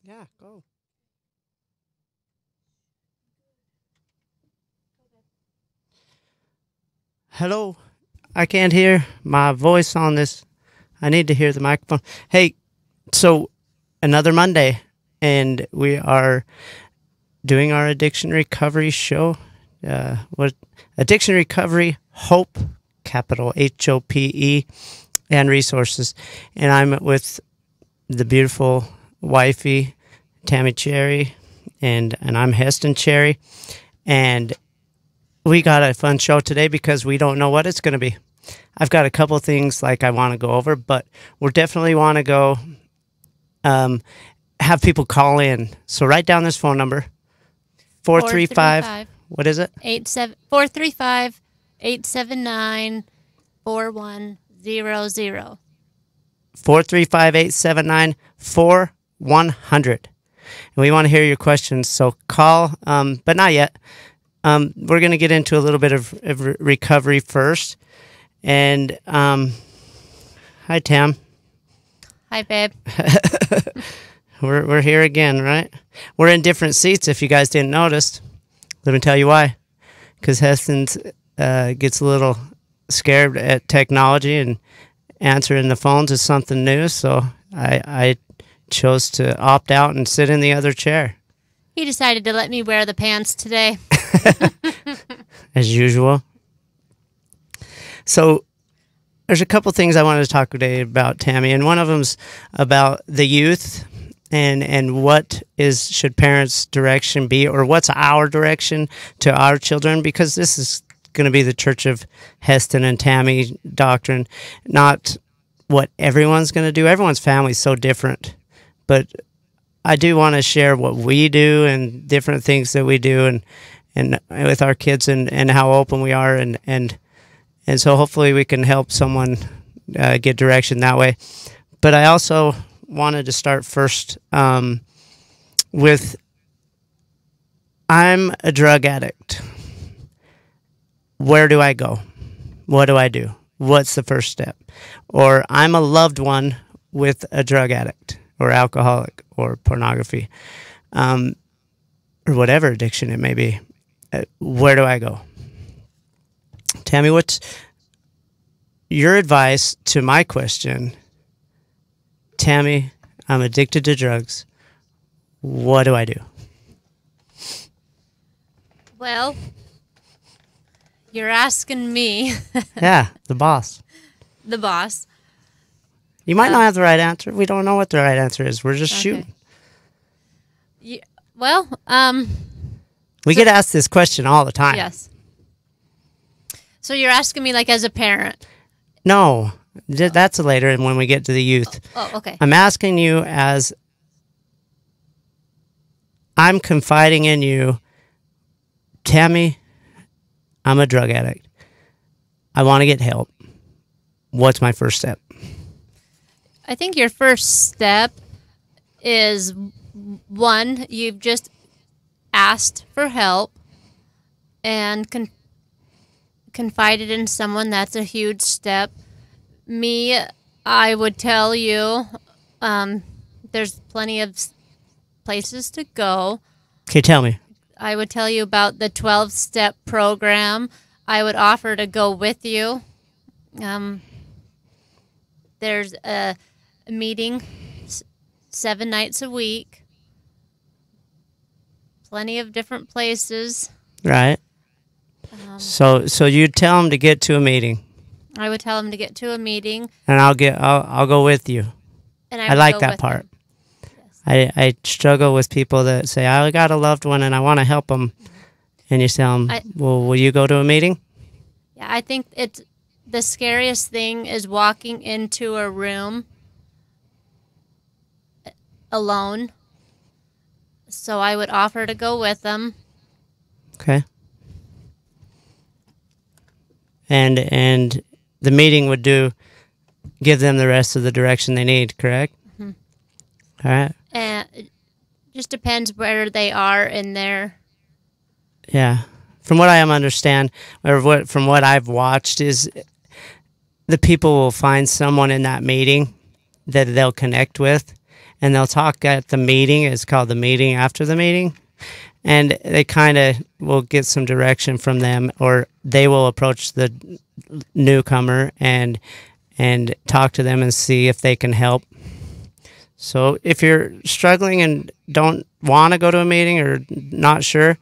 Yeah, go. Hello. I can't hear my voice on this. I need to hear the microphone. Hey, so another Monday, and we are doing our addiction recovery show. What addiction recovery hope, capital HOPE, and resources. And I'm with the beautiful wifey, Tammy Cherry, and I'm Heston Cherry. And we got a fun show today because we don't know what it's going to be. I've got a couple things like I want to go over, but we definitely want to go have people call in. So write down this phone number, 435. What is it? 435 879 4100. 435-879-4100. And we want to hear your questions, so call, but not yet. We're going to get into a little bit of recovery first. And hi, Tam. Hi, babe. We're here again, right? We're in different seats, if you guys didn't notice. Let me tell you why. Because Heston gets a little scared at technology, and answering the phones is something new, so I chose to opt out and sit in the other chair. He decided to let me wear the pants today. As usual. So there's a couple things I wanted to talk today about, Tammy, and one of them's about the youth and what should parents' direction be, or what's our direction to our children, because this is going to be the Church of Heston and Tammy doctrine, not what everyone's going to do. Everyone's family is so different, but I do want to share what we do and different things that we do and with our kids and how open we are, and so hopefully we can help someone get direction that way. But I also wanted to start first with, I'm a drug addict. Where do I go? What do I do? What's the first step? Or I'm a loved one with a drug addict or alcoholic or pornography, or whatever addiction it may be. Where do I go? Tammy, what's your advice to my question? Tammy, I'm addicted to drugs. What do I do? Well, you're asking me. Yeah, the boss. The boss. You might not have the right answer. We don't know what the right answer is. We're just shooting. Well, we get asked this question all the time. yes. So you're asking me like as a parent? No, that's later, and when we get to the youth. Oh, okay. I'm asking you as I'm confiding in you, Tammy, I'm a drug addict. I want to get help. What's my first step? I think your first step is, one, you've just asked for help and confided in someone. That's a huge step. Me, I would tell you there's plenty of places to go. Okay, tell me. I would tell you about the 12-step program. I would offer to go with you. There's a meeting 7 nights a week. Plenty of different places. Right. So you'd tell them to get to a meeting. I would tell them to get to a meeting, And I'll go with you. and I would like go that with part. them. Yes. I struggle with people that say, I got a loved one and I want to help them. And you tell them, well, will you go to a meeting? Yeah, I think the scariest thing is walking into a room alone. So I would offer to go with them. Okay. And the meeting would give them the rest of the direction they need, correct? Mm-hmm. All right. And it just depends where they are in their... Yeah. From what I understand, or from what I've watched, is the people will find someone in that meeting that they'll connect with, and they'll talk at the meeting. It's called the meeting after the meeting. And they kind of will get some direction from them, or they will approach the newcomer and talk to them and see if they can help. So if you're struggling and don't want to go to a meeting or not sure,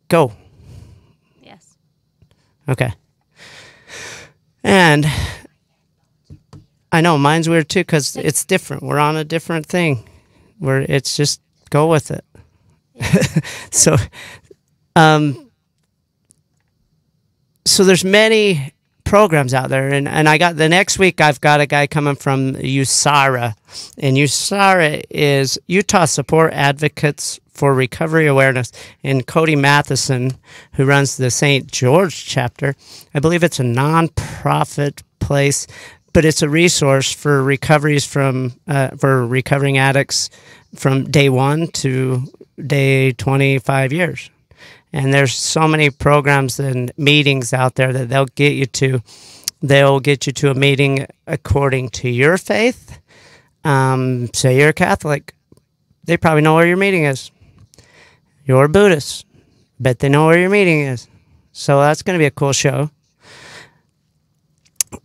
go. Yes. Okay. And I know mine's weird too because it's different. We're on a different thing where it's just go with it. So, so there's many programs out there, and I got the next week I've got a guy coming from USARA, and USARA is Utah Support Advocates for Recovery Awareness, and Cody Matheson, who runs the St. George chapter. I believe it's a non-profit place, but it's a resource for recoveries from for recovering addicts from day 1 to day 25 years. And there's so many programs and meetings out there that they'll get you to. They'll get you to a meeting according to your faith. Say you're a Catholic, they probably know where your meeting is. You're a Buddhist, bet they know where your meeting is. So that's going to be a cool show.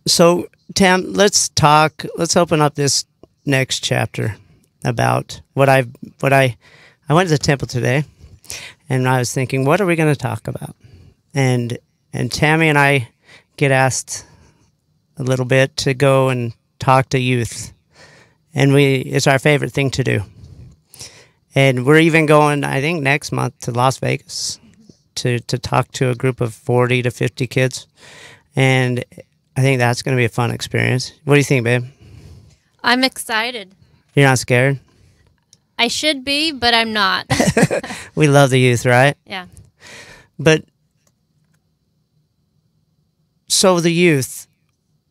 So Tam, let's open up this next chapter about what I went to the temple today, and I was thinking, what are we going to talk about? And Tammy and I get asked a little bit to go and talk to youth, and it's our favorite thing to do. And we're even going, I think, next month to Las Vegas to talk to a group of 40 to 50 kids, and I think that's going to be a fun experience. What do you think, babe? I'm excited. You're not scared? I should be, but I'm not. We love the youth, right? Yeah. But so the youth,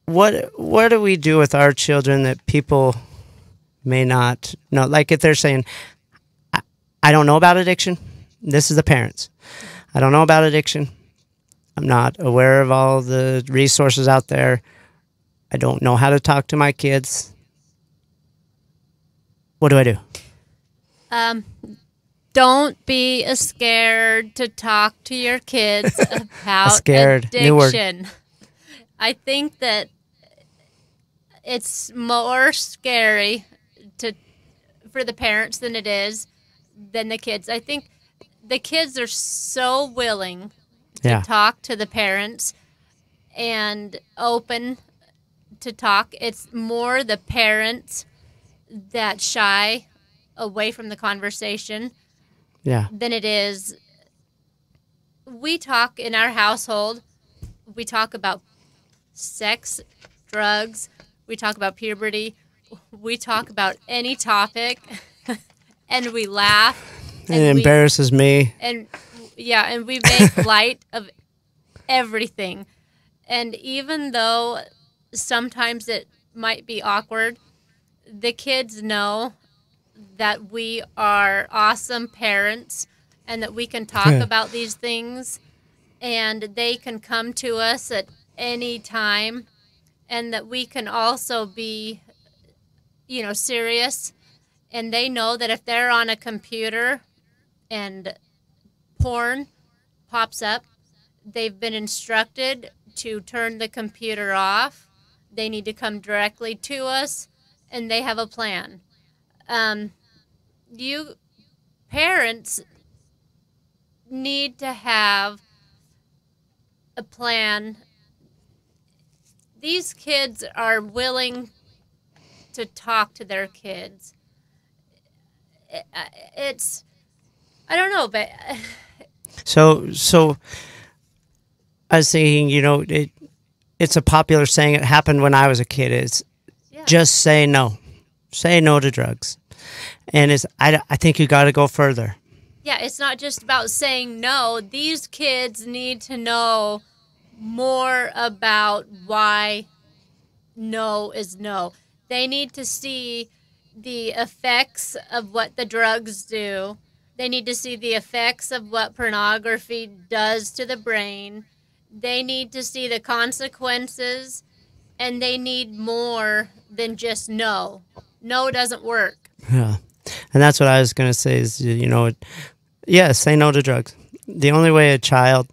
what do we do with our children that people may not know? Like if they're saying, I don't know about addiction. This is the parents. I don't know about addiction. I'm not aware of all the resources out there. I don't know how to talk to my kids. What do I do? Don't be scared to talk to your kids about scared. addiction. New word. I think that it's more scary for the parents than it is than the kids. I think the kids are so willing to talk to the parents and open to talk. It's more the parents that shy away from the conversation than it is. We talk in our household, we talk about sex, drugs, we talk about puberty, we talk about any topic, and we laugh. It embarrasses me. And we make light of everything. And even though sometimes it might be awkward, the kids know that we are awesome parents and that we can talk about these things, and they can come to us at any time, and that we can also be, serious. And they know that if they're on a computer and porn pops up, they've been instructed to turn the computer off. They need to come directly to us, and they have a plan. You parents need to have a plan. These kids are willing to talk to their kids. It's, I don't know, but so I was thinking, it's a popular saying. It happened when I was a kid. It's just say no. Say no to drugs. And I think you got to go further. Yeah, it's not just about saying no. These kids need to know more about why no is no. They need to see the effects of what the drugs do. They need to see the effects of what pornography does to the brain. They need to see the consequences, and they need more than just no. No doesn't work. Yeah. And that's what I was going to say is, yeah, say no to drugs. The only way a child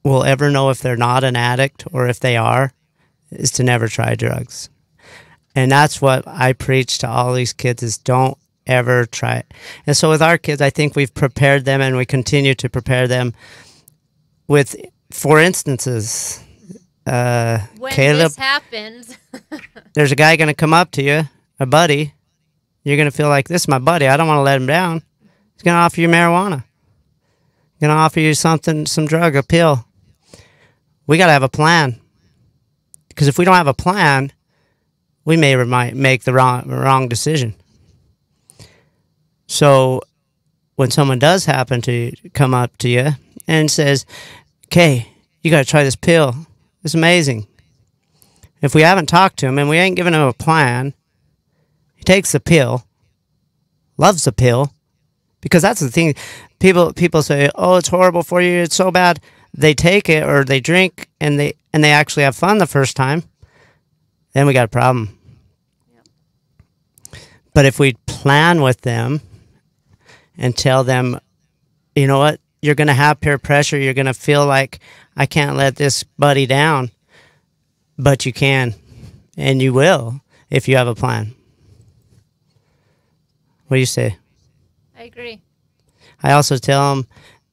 will ever know if they're not an addict or if they are is to never try drugs. And that's what I preach to all these kids is don't ever try it. And so with our kids, I think we've prepared them and we continue to prepare them with, for instances, When Caleb, this happens, there's a guy going to come up to you, a buddy. You're going to feel like, this is my buddy. I don't want to let him down. He's going to offer you marijuana. He's going to offer you something, some drug, a pill. We got to have a plan. Because if we don't have a plan, we might make the wrong decision. So when someone does happen to come up to you and says, okay, you got to try this pill. It's amazing. If we haven't talked to him and we ain't given him a plan, he takes the pill, loves the pill, because that's the thing. People say, oh, it's horrible for you. It's so bad. They take it or they drink and they actually have fun the first time. Then we got a problem. Yep. But if we plan with them and tell them, you know what, you're going to have peer pressure. You're going to feel like, I can't let this buddy down. But you can, and you will, if you have a plan. What do you say? I agree. I also tell them,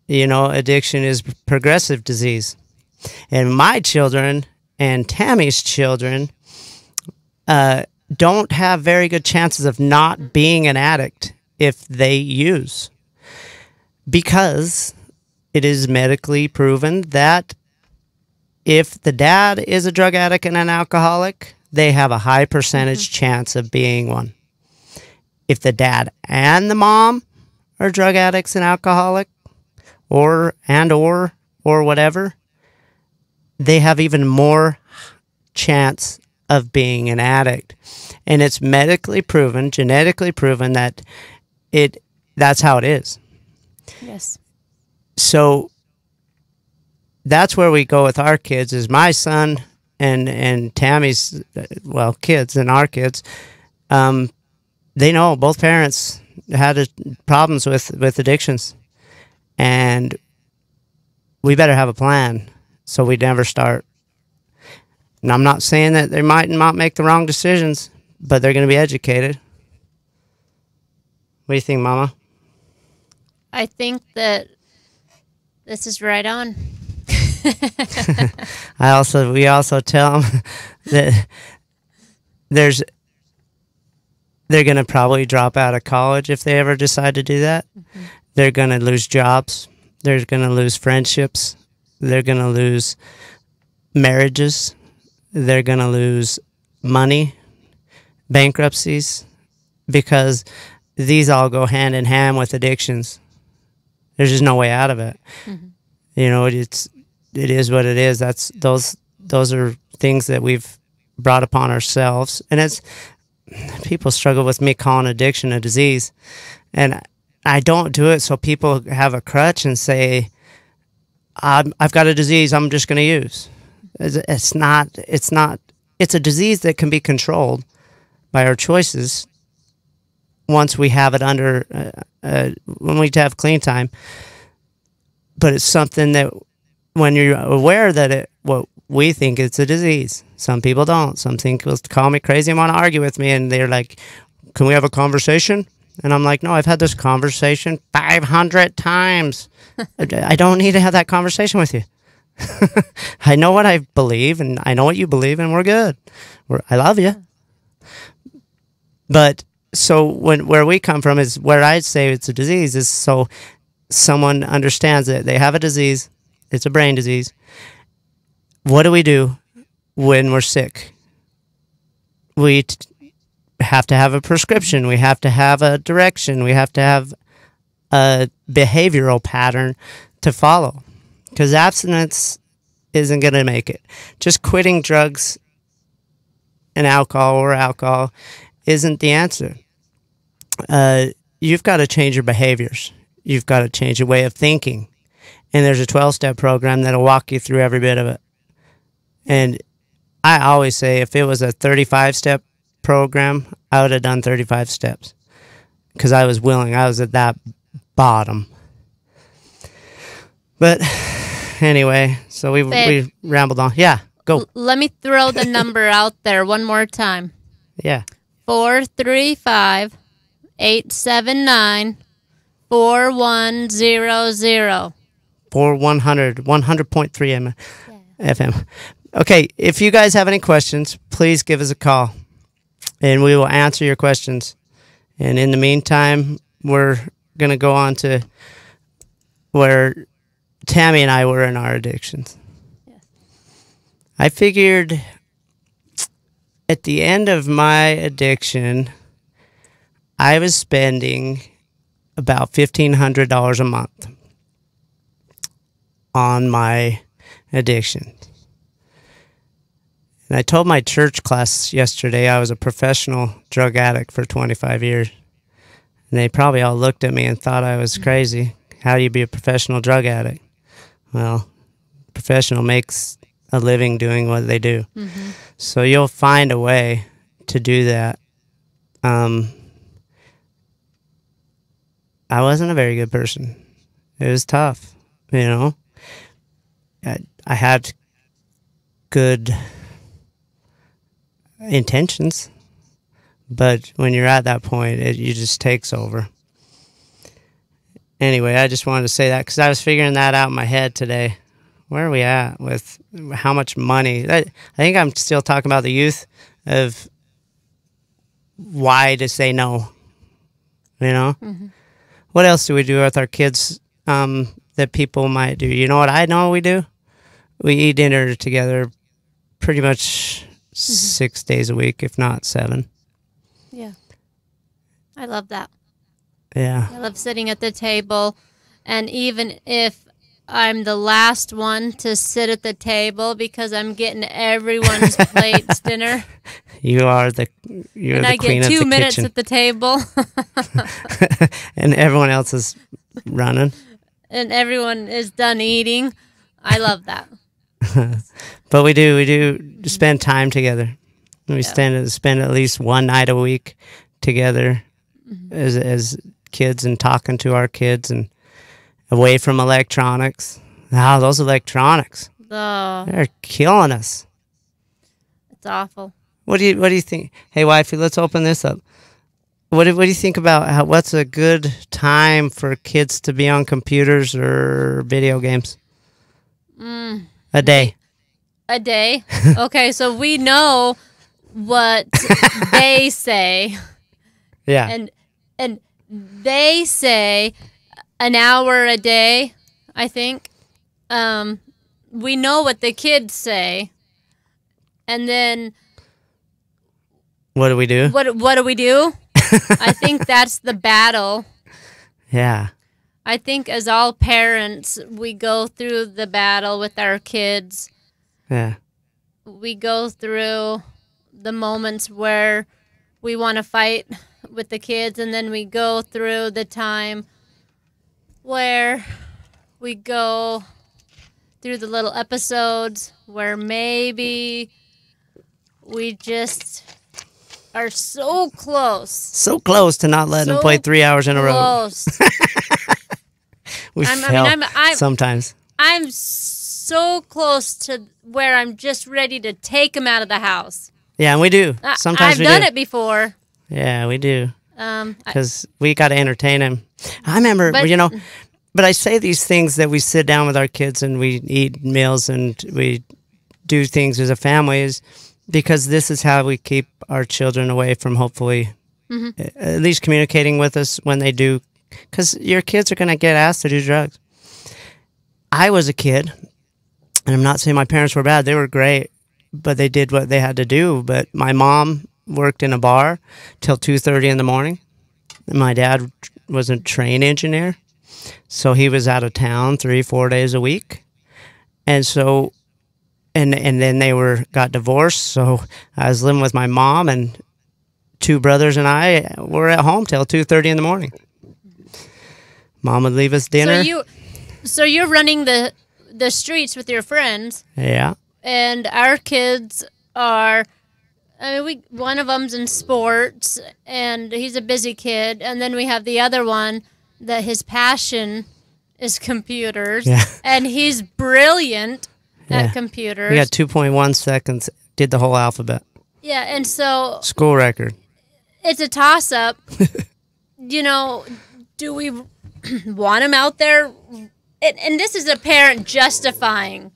addiction is progressive disease. And my children and Tammy's children don't have very good chances of not being an addict if they use. Because it is medically proven that if the dad is a drug addict and an alcoholic, they have a high percentage chance of being one. If the dad and the mom are drug addicts and alcoholic, or whatever, they have even more chance of being an addict. And it's medically proven, genetically proven that that's how it is. Yes. So that's where we go with our kids is my son and Tammy's, kids and our kids, they know both parents had problems with addictions. And we better have a plan so we never start. And I'm not saying that they might not make the wrong decisions, but they're going to be educated. What do you think, Mama? I think that this is right on. We also tell them that they're going to probably drop out of college if they ever decide to do that. Mm-hmm. They're going to lose jobs. They're going to lose friendships. They're going to lose marriages. They're going to lose money, bankruptcies, because these all go hand in hand with addictions. There's just no way out of it. Mm-hmm. It is what it is. Those are things that we've brought upon ourselves. And people struggle with me calling addiction a disease. And I don't do it so people have a crutch and say, I've got a disease I'm just going to use. It's a disease that can be controlled by our choices once we have it when we have clean time. But it's something that when you're aware that what we think it's a disease. Some people don't. Some people call me crazy and want to argue with me, and they're like, can we have a conversation? And I'm like, no, I've had this conversation 500 times. I don't need to have that conversation with you. I know what I believe, and I know what you believe, and we're good. I love you. But so where we come from is where I'd say it's a disease is so someone understands that they have a disease. It's a brain disease. What do we do when we're sick? We have to have a prescription. We have to have a direction. We have to have a behavioral pattern to follow, because abstinence isn't going to make it. Just quitting drugs and alcohol isn't the answer. You've got to change your behaviors. You've got to change your way of thinking. And there's a 12-step program that'll walk you through every bit of it. And I always say if it was a 35-step program, I would have done 35 steps. because I was willing. I was at that bottom. But anyway, so we rambled on. Yeah, go. Let me throw the number out there one more time. Yeah. 435-879-4100. 100.3 FM. Okay, if you guys have any questions, please give us a call, and we will answer your questions. And in the meantime, we're going to go on to where Tammy and I were in our addictions. Yes. I figured at the end of my addiction, I was spending about $1,500 a month on my addiction. And I told my church class yesterday I was a professional drug addict for 25 years. And they probably all looked at me and thought I was crazy. How do you be a professional drug addict? Well, professional makes a living doing what they do. Mm-hmm. So you'll find a way to do that. I wasn't a very good person. It was tough, you know. I had good intentions, but when you're at that point, it just takes over. Anyway, I just wanted to say that because I was figuring that out in my head today. Where are we at with how much money? I think I'm still talking about the youth of why to say no, you know? Mm-hmm. What else do we do with our kids that people might do? You know what I know we do? We eat dinner together pretty much 6 days a week, if not 7. Yeah. I love that. Yeah. I love sitting at the table. And even if I'm the last one to sit at the table because I'm getting everyone's plates dinner. You're the queen of the kitchen. And I get 2 minutes at the table. And everyone else is running. And everyone is done eating. I love that. But we do spend time together. We spend at least one night a week together as kids and talking to our kids and away from electronics. Wow, those electronics. They're killing us. It's awful. What do you think? Hey, wifey, let's open this up. What do you think about what's a good time for kids to be on computers or video games? A day. A day? Okay, so we know what they say. Yeah. And they say an hour a day, I think. We know what the kids say. And then what do we do? What do we do? I think that's the battle. Yeah. I think as all parents, we go through the battle with our kids. Yeah. We go through the moments where we want to fight with the kids, and then we go through the time where we go through the little episodes where maybe we just are so close. So close to not letting them play 3 hours in a row. We fail sometimes. I'm so close to where I'm just ready to take them out of the house. Yeah, and we do. Sometimes I've done it before. Yeah, we do. Because we got to entertain them. I remember, but I say these things that we sit down with our kids and we eat meals and we do things as a family is because this is how we keep our children away from hopefully at least communicating with us when they do. Because your kids are going to get asked to do drugs. I was a kid, and I'm not saying my parents were bad. They were great, but they did what they had to do. But my mom worked in a bar till 2:30 in the morning. And my dad was a train engineer, so he was out of town 3-4 days a week. And so, and then they got divorced, so I was living with my mom, and 2 brothers and I were at home till 2:30 in the morning. Mom would leave us dinner. So you're running the streets with your friends. Yeah. And our kids are I mean, one of them's in sports, and he's a busy kid, and then we have the other one that his passion is computers, Yeah. and he's brilliant Yeah. at computers. We got 2.1 seconds. Did the whole alphabet. Yeah, and so School record. it's a toss-up. Do we want him out there? And this is a parent justifying.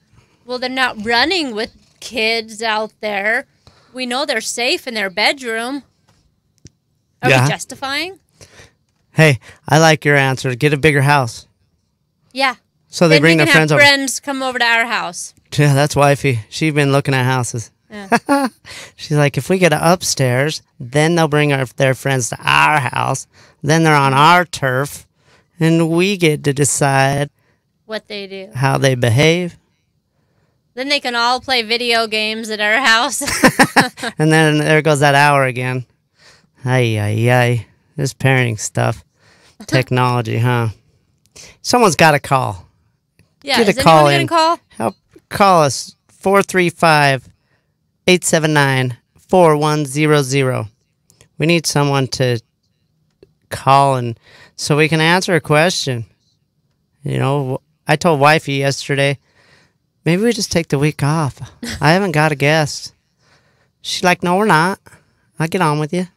Well, they're not running with kids out there. We know they're safe in their bedroom. Are we justifying? Hey, I like your answer. Get a bigger house. Yeah. So they Then bring we their can friends have over. friends come over to our house. Yeah, that's wifey. She's been looking at houses. Yeah. She's like, if we get upstairs, then they'll bring their friends to our house. Then they're on our turf, and we get to decide What they do. how they behave. Then they can all play video games at our house. And then there goes that hour again. Ay, ay, ay. This parenting stuff. Technology, huh? Someone's got to call. Yeah, Get is a call anyone in. going to call? Help call us 435-879-4100. We need someone to call and so we can answer a question. I told wifey yesterday, maybe we just take the week off. I haven't got a guest. She's like, no, we're not. I'll get on with you.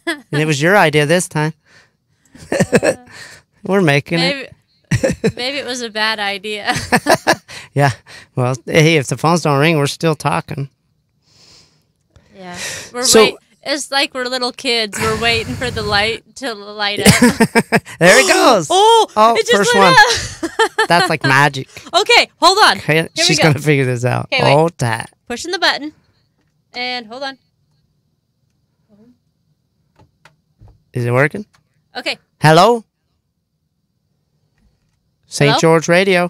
And it was your idea this time. We're making it. Maybe it was a bad idea. Yeah. Well, hey, if the phones don't ring, we're still talking. Yeah. It's like we're little kids. We're waiting for the light to light up. There it goes. Oh, it just first lit one. up. That's like magic. Okay, hold on. Okay, Here she's we go. going to figure this out. Okay, wait. Hold that. Pushing the button. And hold on. Is it working? Okay. Hello? St. Hello? George Radio.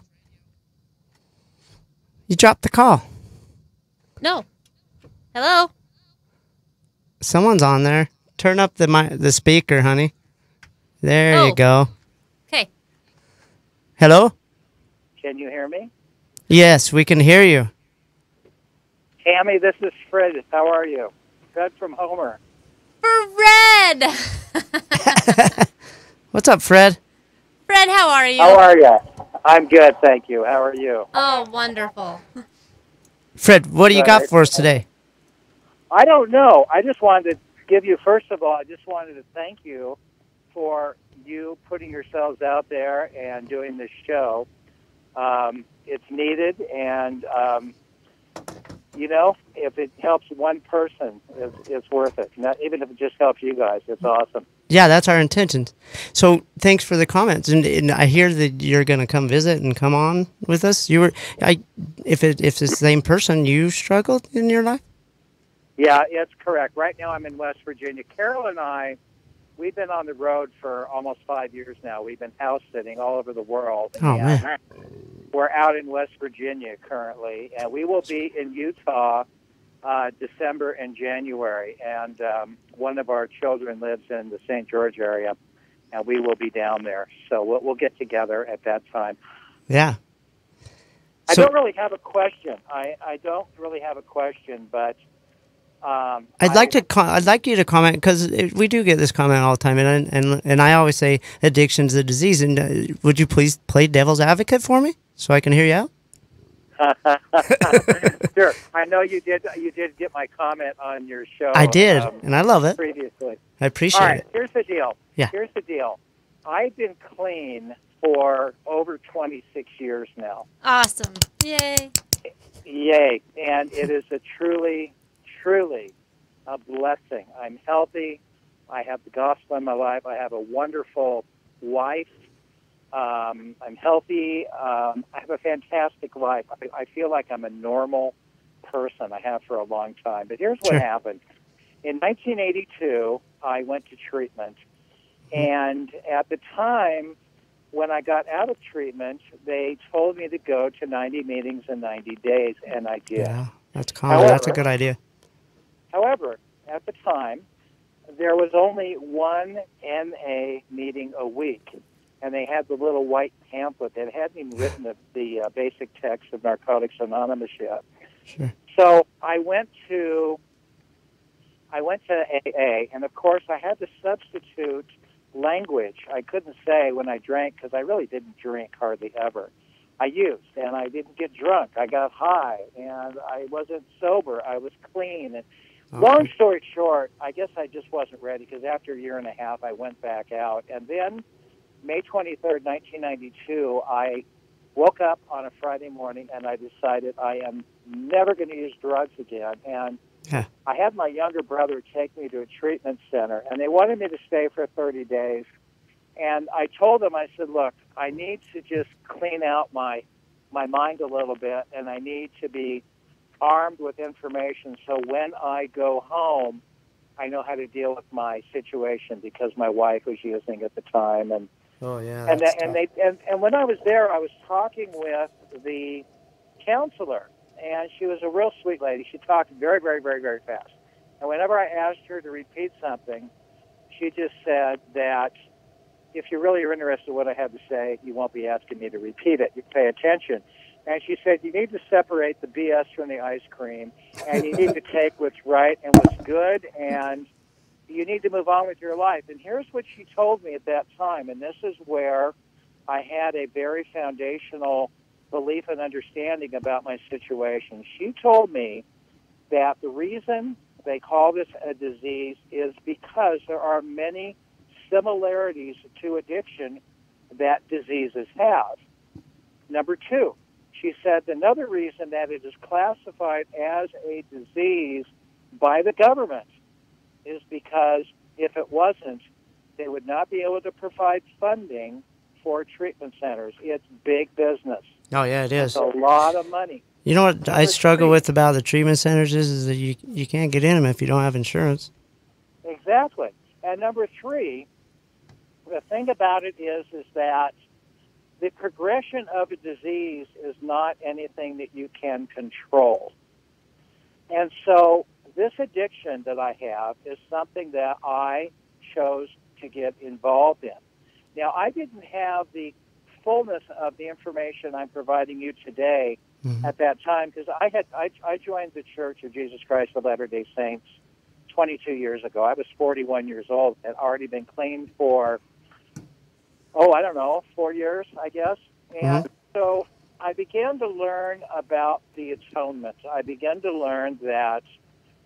You dropped the call. No. Hello? Someone's on there. Turn up the speaker, honey. There you go. Okay. Hello? Can you hear me? Yes, we can hear you. Tammy, this is Fred. How are you? Fred from Homer. Fred! What's up, Fred? Fred, how are you? How are you? I'm good, thank you. How are you? Oh, wonderful. Fred, what do you got Right. for us today? I don't know. I just wanted to give you, first of all, I just wanted to thank you for you putting yourselves out there and doing this show. It's needed, and, if it helps one person, it's worth it. Even if it just helps you guys, it's awesome. Yeah, that's our intention. So thanks for the comments, and I hear that you're going to come visit and come on with us. If it's the same person, you struggled in your life. Yeah, it's correct. Right now I'm in West Virginia. Carol and I, we've been on the road for almost 5 years now. We've been house sitting all over the world. Oh, and man. We're out in West Virginia currently, and we will be in Utah December and January. And one of our children lives in the St. George area, and we will be down there. So we'll get together at that time. Yeah. I So- don't really have a question. I don't really have a question, but I'd like you to comment because we do get this comment all the time, and I always say addiction's a disease. And would you please play devil's advocate for me so I can hear you out? Sure. I know you did. You did get my comment on your show. I did, and I love it. Previously. I appreciate All right. it. Here's the deal. Yeah. Here's the deal. I've been clean for over 26 years now. Awesome. Yay. Yay! And it is a truly a blessing. I'm healthy. I have the gospel in my life. I have a wonderful wife. I'm healthy. I have a fantastic life. I feel like I'm a normal person. I have for a long time. But here's what Sure. happened. In 1982, I went to treatment. And at the time, when I got out of treatment, they told me to go to 90 meetings in 90 days, and I did. Yeah, that's common. That's a However- good idea. However, at the time, there was only one NA meeting a week, and they had the little white pamphlet. They hadn't even written the basic text of Narcotics Anonymous yet. Sure. So I went to I went to AA, and of course I had to substitute language. I couldn't say when I drank, because I really didn't drink hardly ever. I used, and I didn't get drunk. I got high, and I wasn't sober. I was clean. And long story short, I guess I just wasn't ready, because after a year and a half, I went back out. And then May 23rd, 1992, I woke up on a Friday morning, and I decided I am never going to use drugs again. And I had my younger brother take me to a treatment center, and they wanted me to stay for 30 days. And I told them, I said, look, I need to just clean out my mind a little bit, and I need to be armed with information so when I go home, I know how to deal with my situation, because my wife was using at the time. And and when I was there, I was talking with the counselor, and she was a real sweet lady. She talked very, very, very, very fast. And whenever I asked her to repeat something, she just said that if you really are interested in what I have to say, you won't be asking me to repeat it. You pay attention. And she said, you need to separate the BS from the ice cream, and you need to take what's right and what's good, and you need to move on with your life. And here's what she told me at that time, and this is where I had a very foundational belief and understanding about my situation. She told me that the reason they call this a disease is because there are many similarities to addiction that diseases have. Number two, she said another reason that it is classified as a disease by the government is because if it wasn't, they would not be able to provide funding for treatment centers. It's big business. Oh, yeah, it is. It's a lot of money. You know what I struggle with about the treatment centers is that you can't get in them if you don't have insurance. Exactly. And number three, the thing about it is that the progression of a disease is not anything that you can control. And so this addiction that I have is something that I chose to get involved in. Now, I didn't have the fullness of the information I'm providing you today at that time, because I joined the Church of Jesus Christ of Latter-day Saints 22 years ago. I was 41 years old and already been clean for 4 years, I guess. And so I began to learn about the atonement. I began to learn that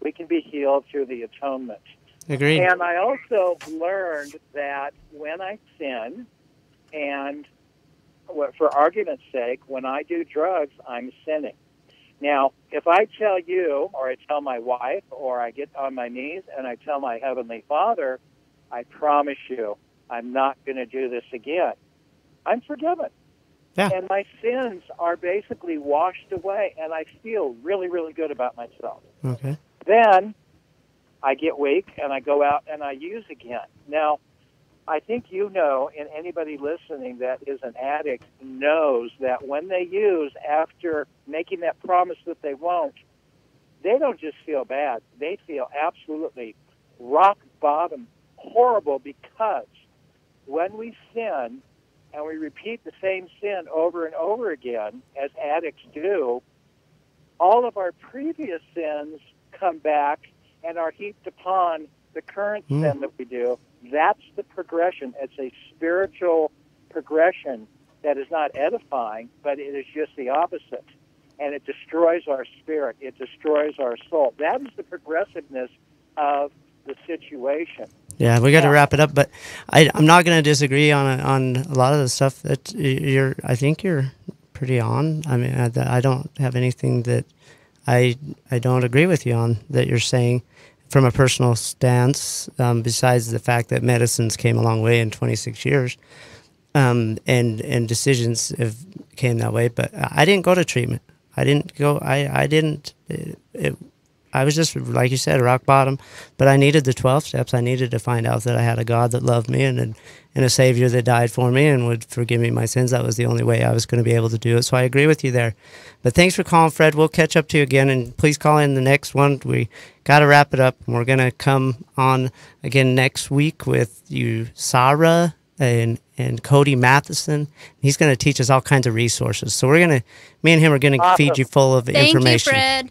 we can be healed through the atonement. Agreed. And I also learned that when I sin, and for argument's sake, when I do drugs, I'm sinning. Now, if I tell you, or I tell my wife, or I get on my knees and I tell my Heavenly Father, I promise you, I'm not going to do this again, I'm forgiven. Yeah. And my sins are basically washed away, and I feel really, really good about myself. Okay. Then I get weak, and I go out and I use again. Now, I think you know, and anybody listening that is an addict knows that when they use, after making that promise that they won't, they don't just feel bad. They feel absolutely rock bottom horrible, because when we sin and we repeat the same sin over and over again, as addicts do, all of our previous sins come back and are heaped upon the current sin that we do. That's the progression. It's a spiritual progression that is not edifying, but it is just the opposite. And it destroys our spirit. It destroys our soul. That is the progressiveness of the situation. Yeah, we got to wrap it up, but I'm not going to disagree on a lot of the stuff that I think you're pretty on. I mean, I don't have anything that I don't agree with you on that you're saying from a personal stance, besides the fact that medicines came a long way in 26 years, and decisions have came that way. But I didn't go to treatment. I didn't go. I was just, like you said, rock bottom. But I needed the 12 steps. I needed to find out that I had a God that loved me and a Savior that died for me and would forgive me my sins. That was the only way I was going to be able to do it. So I agree with you there. But thanks for calling, Fred. We'll catch up to you again, and please call in the next one. We got to wrap it up. We're going to come on again next week with you, Sarah and Cody Matheson. He's going to teach us all kinds of resources. So me and him are going to feed you full of information. Thank you, Fred.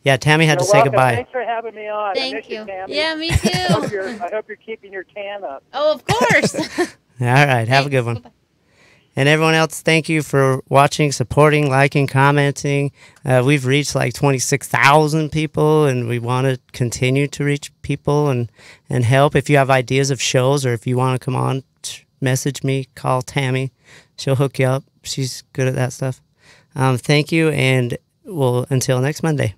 Yeah, Tammy had to You're say welcome. goodbye. Thanks for having me on. I Thank miss you. Tammy. Yeah, me I hope, too. I hope you're keeping your tan up. Oh, of course. All right, have a good one. Bye-bye. And everyone else, thank you for watching, supporting, liking, commenting. We've reached like 26,000 people, and we want to continue to reach people and help. If you have ideas of shows or if you want to come on, message me, call Tammy. She'll hook you up. She's good at that stuff. Thank you, and until next Monday.